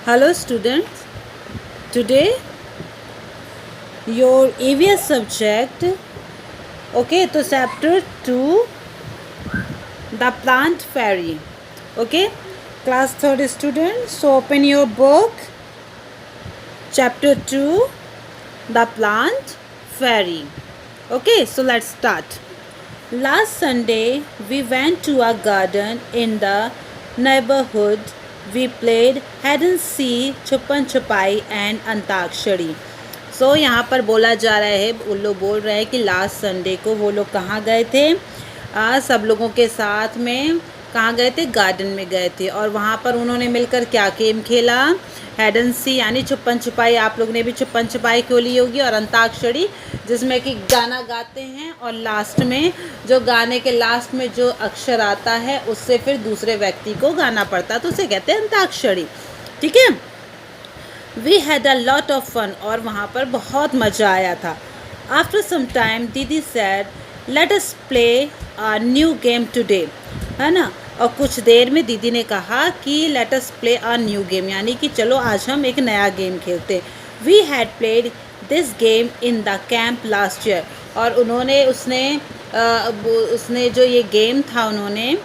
Hello students, today your EVS subject, okay, तो chapter 2 the plant fairy, okay, class 3rd student, so open your book, chapter 2 the plant fairy, okay, so let's start. Last Sunday we went to a garden in the neighborhood. We played hide and seek, छुपन छुपाई and antakshari. सो यहाँ पर बोला जा रहा है, वो लोग बोल रहे हैं कि लास्ट संडे को वो लोग कहाँ गए थे, सब लोगों के साथ में कहाँ गए थे, गार्डन में गए थे. और वहाँ पर उन्होंने मिलकर क्या गेम खेला, हाइड एंड सी यानी छुपन छुपाई. आप लोग ने भी छुपन छुपाई क्यों ली होगी, और अंताक्षरी जिसमें कि गाना गाते हैं और लास्ट में जो गाने के लास्ट में जो अक्षर आता है उससे फिर दूसरे व्यक्ति को गाना पड़ता है, तो उसे कहते हैं अंताक्षरी. ठीक है. We had a lot of fun, और वहाँ पर बहुत मज़ा आया था. आफ्टर सम टाइम दीदी said let us play a new game today, है ना. और कुछ देर में दीदी ने कहा कि let us play a new game, यानी कि चलो आज हम एक नया गेम खेलते. We had played this game in the camp last year, और उसने जो ये गेम था उन्होंने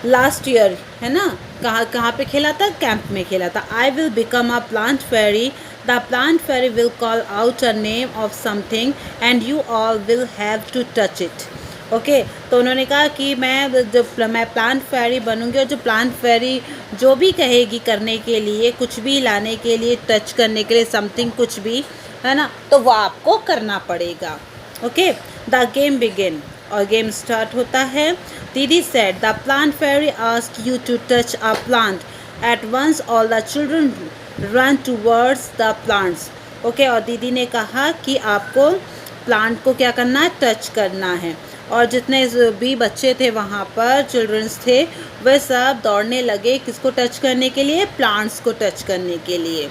लास्ट ईयर, है ना, कहाँ पे खेला था, कैंप में खेला था. I will become a plant fairy. The plant fairy will call out a name of something and you all will have to touch it. Okay, तो उन्होंने कहा कि मैं प्लांट फेरी बनूंगी, और जो प्लांट फेरी जो भी कहेगी करने के लिए, कुछ भी लाने के लिए, टच करने के लिए, समथिंग कुछ भी, है ना, तो वो आपको करना पड़ेगा. ओके, द गेम बिगिन, और गेम स्टार्ट होता है. दीदी said the plant fairy asked you to touch a plant. At once all the children run towards the plants. Okay, और दीदी ने कहा कि आपको प्लांट को क्या करना है, टच करना है. और जितने भी बच्चे थे वहाँ पर, चिल्ड्रंस थे, वे सब दौड़ने लगे किसको टच करने के लिए, प्लांट्स को टच करने के लिए.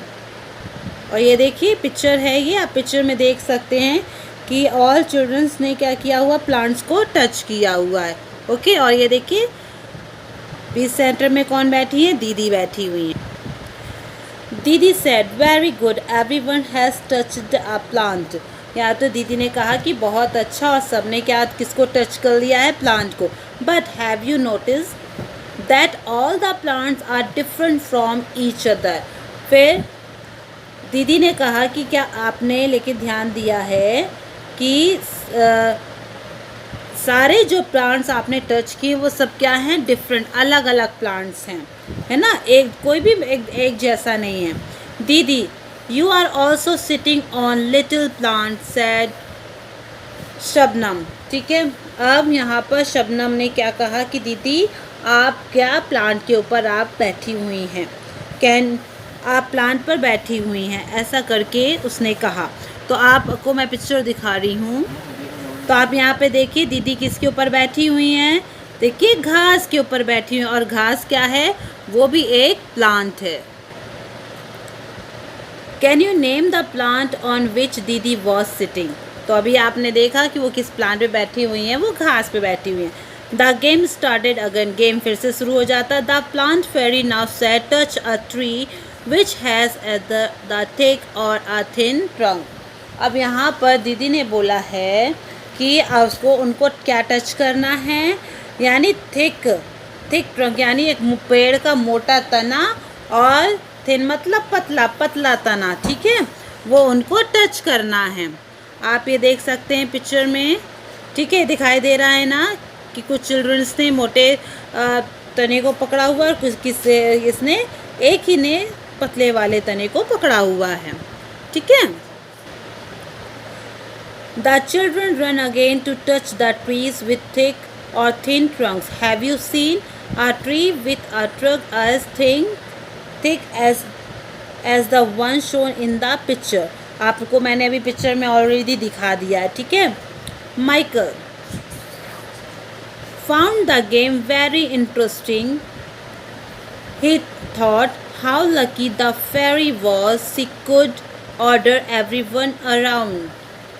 और ये देखिए पिक्चर है, ये आप पिक्चर में देख सकते हैं कि ऑल चिल्ड्रंस ने क्या किया हुआ, प्लांट्स को टच किया हुआ है. ओके, और ये देखिए बीच सेंटर में कौन बैठी है, दीदी बैठी हुई है. दीदी said very good everyone has touched a plant. या तो दीदी ने कहा कि बहुत अच्छा, और सबने क्या किसको टच कर लिया है, प्लांट को. But have you notice that all the plants are different from each other. फिर दीदी ने कहा कि क्या आपने लेकिन ध्यान दिया है कि सारे जो प्लांट्स आपने टच किए वो सब क्या हैं, डिफरेंट, अलग अलग प्लांट्स हैं, है ना, एक कोई भी एक जैसा नहीं है. दीदी you are also sitting on little plant said Shabnam. ठीक है, अब यहाँ पर शबनम ने क्या कहा कि दीदी आप क्या प्लांट के ऊपर आप बैठी हुई हैं, आप प्लांट पर बैठी हुई हैं, ऐसा करके उसने कहा. तो आपको मैं पिक्चर दिखा रही हूँ, तो आप यहाँ पे देखिए दीदी किसके ऊपर बैठी हुई हैं, देखिए घास के ऊपर बैठी हुई हैं, और घास क्या है, वो भी एक प्लांट है. Can you name the plant on which दीदी वॉज सिटिंग. तो अभी आपने देखा कि वो किस प्लांट पे बैठी हुई हैं, वो घास पे बैठी हुई हैं. The game started again, game फिर से शुरू हो जाता. The plant fairy now said touch a tree which has the thick or a thin trunk. अब यहाँ पर दीदी ने बोला है कि उसको उनको क्या टच करना है, यानी थिक ट्रंक, यानी एक पेड़ का मोटा तना, और थिन मतलब पतला तना. ठीक है, वो उनको टच करना है. आप ये देख सकते हैं पिक्चर में. ठीक है, दिखाई दे रहा है ना कि कुछ चिल्ड्रंस ने मोटे तने को पकड़ा हुआ, और इसने एक ही ने पतले वाले तने को पकड़ा हुआ है. ठीक है. The children run again to touch the trees with thick or thin trunks. Have you seen a tree with a trunk as thick as the one shown in the picture? आपको मैंने अभी पिक्चर में already दिखा दिया है. ठीक है. Michael found the game very interesting. He thought how lucky the fairy was, she could order everyone around.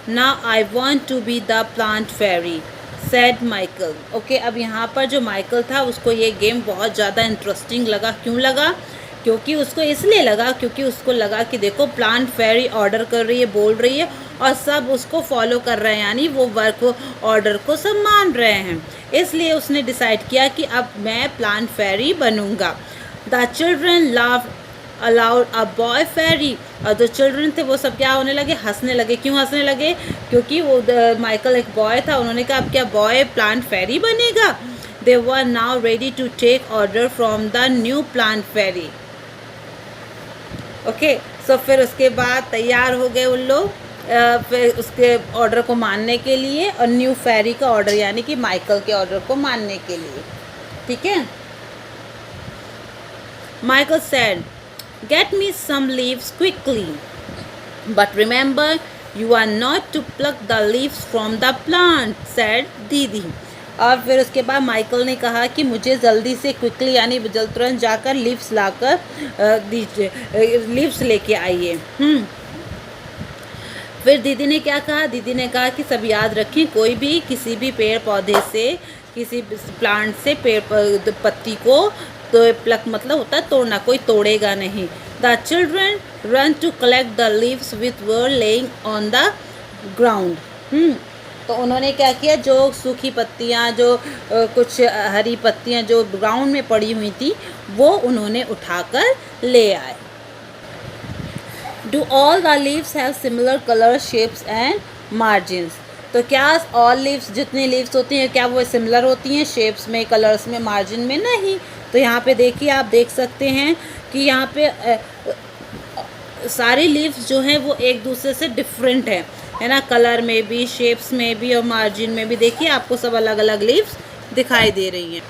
Now I want to be the plant fairy, said Michael. Okay, अब यहाँ पर जो माइकल था उसको ये गेम बहुत ज़्यादा interesting लगा. क्यों लगा क्योंकि उसको इसलिए लगा, क्योंकि उसको लगा कि देखो प्लांट फेरी ऑर्डर कर रही है, बोल रही है और सब उसको फॉलो कर रहे हैं, यानी वो वर्क ऑर्डर को सब मान रहे हैं। इसलिए उसने डिसाइड किया कि अब मैं प्लांट फेरी बनूंगा। The children love allowed a boy fairy, और जो चिल्ड्रन थे वो सब क्या होने लगे, हंसने लगे। क्यों हंसने लगे? क्योंकि वो माइकल एक बॉय था, उन्होंने कहा अब क्या बॉय प्लांट फेरी बनेगा। They were now ready to take order from the new plant fairy. Okay, so फिर उसके बाद तैयार हो गए उन लोग फिर उसके ऑर्डर को मानने के लिए, और न्यू फेरी का ऑर्डर यानी कि माइकल के ऑर्डर को मानने के लिए। ठीक है। Michael said, get me some leaves quickly, but remember you are not to pluck the leaves from the plant, said दीदी। और फिर उसके बाद माइकल ने कहा कि मुझे जल्दी से क्विकली यानी जल्द तुरंत जाकर लीव्स लाकर दीजिए, लीव्स लेके आइए। फिर दीदी ने क्या कहा? दीदी ने कहा कि सब याद रखें, कोई भी किसी भी पेड़ पौधे से, किसी प्लांट से पेड़ पत्ती को तो प्लक मतलब होता है तोड़ना, कोई तोड़ेगा नहीं। The children run to collect the leaves with were lying on the ground. तो उन्होंने क्या किया, जो सूखी पत्तियाँ, जो कुछ हरी पत्तियाँ जो ग्राउंड में पड़ी हुई थी वो उन्होंने उठाकर ले आए। Do all the leaves have similar colour, shapes and margins? तो क्या ऑल लीव्स, जितनी लीव्स होती हैं क्या वो सिमिलर होती हैं शेप्स में, कलर्स में, मार्जिन में? नहीं। तो यहाँ पे देखिए, आप देख सकते हैं कि यहाँ पे सारी लीव्स जो हैं वो एक दूसरे से डिफरेंट है ना, कलर में भी, शेप्स में भी और मार्जिन में भी। देखिए आपको सब अलग अलग लीव्स दिखाई दे रही हैं।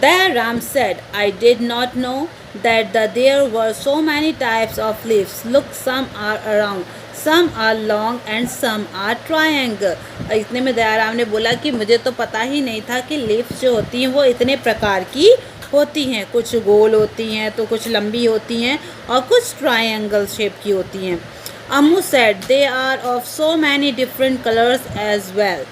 There Ram said, I did not know that there were so many types of leaves. Look, some are round, some are long and some are triangle. इतने में दयाराम ने बोला कि मुझे तो पता ही नहीं था कि लीव्स जो होती हैं वो इतने प्रकार की होती हैं, कुछ गोल होती हैं तो कुछ लंबी होती हैं और कुछ ट्रायंगल शेप की होती हैं। Ammu said, they are of so many different colors as well.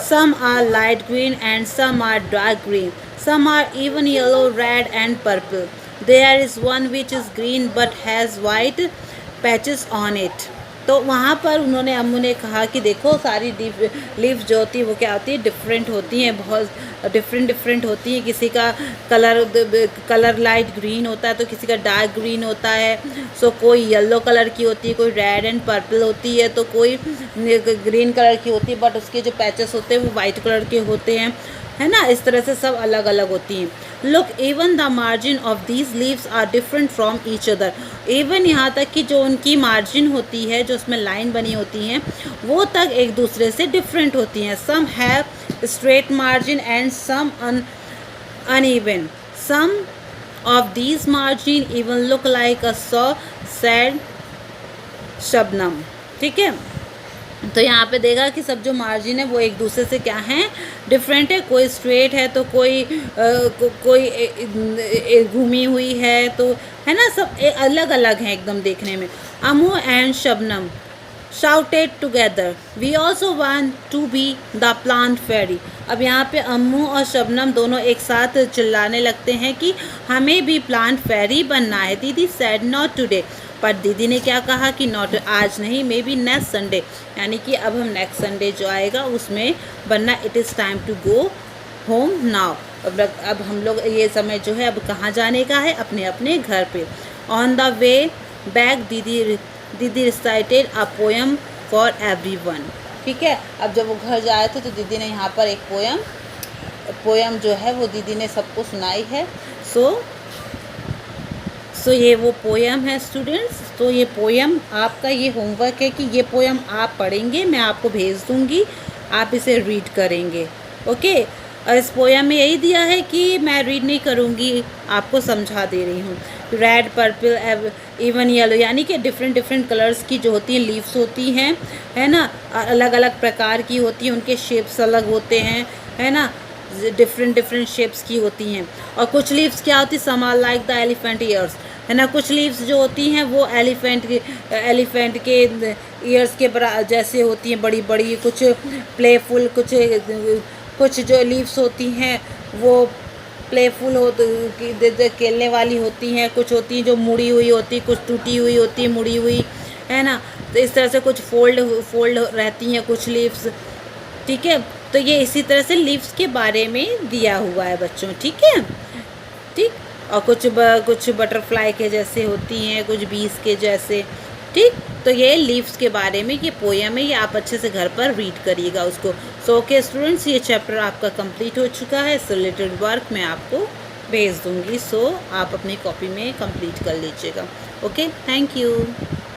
Some are light green and some are dark green. Some are even yellow, red and purple. There is one which is green but has white patches on it. तो वहाँ पर उन्होंने अम्मू ने कहा कि देखो सारी leaves जो होती है वो क्या होती है, डिफरेंट होती हैं, बहुत डिफरेंट होती हैं। किसी का कलर लाइट ग्रीन होता है तो किसी का डार्क ग्रीन होता है। सो कोई येलो कलर की होती है, कोई रेड एंड पर्पल होती है, तो कोई ग्रीन कलर की होती है बट उसके जो पैचेस होते हैं वो वाइट कलर के होते हैं, है ना। इस तरह से सब अलग अलग होती हैं। Look, even the margin of these leaves are different from each other. Even यहाँ तक कि जो उनकी मार्जिन होती है, जो उसमें लाइन बनी होती हैं, वो तक एक दूसरे से डिफरेंट होती हैं। Some have straight margin and some uneven. Some of these margin even look like a saw said Shabnam. ठीक है, तो यहाँ पे देखा कि सब जो मार्जिन है वो एक दूसरे से क्या है, डिफरेंट है। कोई स्ट्रेट है तो कोई घूमी हुई है, तो है ना, सब अलग अलग हैं एकदम देखने में। Amu and Shabnam shouted together, we also want to be the plant fairy। अब यहाँ पे अम्मू और शबनम दोनों एक साथ चिल्लाने लगते हैं कि हमें भी प्लांट फेरी बनना है। दीदी said not today, पर दीदी ने क्या कहा कि नॉट, आज नहीं, मे बी नेक्स्ट संडे, यानी कि अब हम नेक्स्ट संडे जो आएगा उसमें बनना। It is time to go home now. अब हम लोग ये समय जो है अब कहाँ जाने का है, अपने अपने घर पे। ऑन द वे बैक दीदी recited a poem for everyone. ठीक है, अब जब वो घर जाए थे तो दीदी ने यहाँ पर एक पोएम जो है वो दीदी ने सबको सुनाई है। सो ये वो पोएम है स्टूडेंट्स। तो ये पोएम आपका ये होमवर्क है कि ये पोएम आप पढ़ेंगे, मैं आपको भेज दूँगी, आप इसे रीड करेंगे। ओके, और इस पोएम में यही दिया है कि मैं रीड नहीं करूँगी, आपको समझा दे रही हूँ। रेड, पर्पल, इवन येलो, यानी कि डिफरेंट कलर्स की जो होती हैं लीव्स होती हैं, है ना, अलग अलग प्रकार की होती हैं, उनके शेप्स अलग होते हैं, है ना, डिफरेंट शेप्स की होती हैं। और कुछ लीव्स क्या होती है, some are like the elephant ears, है ना। कुछ लीव्स जो होती हैं वो एलिफेंट के ईयर्स के जैसे होती हैं, बड़ी बड़ी। कुछ प्लेफुल, कुछ जो लीव्स होती हैं वो प्लेफुल हो तो खेलने वाली होती हैं, कुछ होती हैं जो मुड़ी हुई होती, कुछ टूटी हुई होती, मुड़ी हुई, है ना। तो इस तरह से कुछ फोल्ड रहती हैं कुछ लीव्स, ठीक है। तो ये इसी तरह से लीव्स के बारे में दिया हुआ है बच्चों, ठीक है, ठीक। और कुछ बटरफ्लाई के जैसे होती हैं, कुछ बीज के जैसे, ठीक। तो ये लीव्स के बारे में ये पोयम है, ये आप अच्छे से घर पर रीड करिएगा उसको। सो ओके स्टूडेंट्स, ये चैप्टर आपका कंप्लीट हो चुका है। सो रिलेटेड वर्क मैं आपको भेज दूँगी, सो आप अपनी कॉपी में कंप्लीट कर लीजिएगा। Okay, thank you.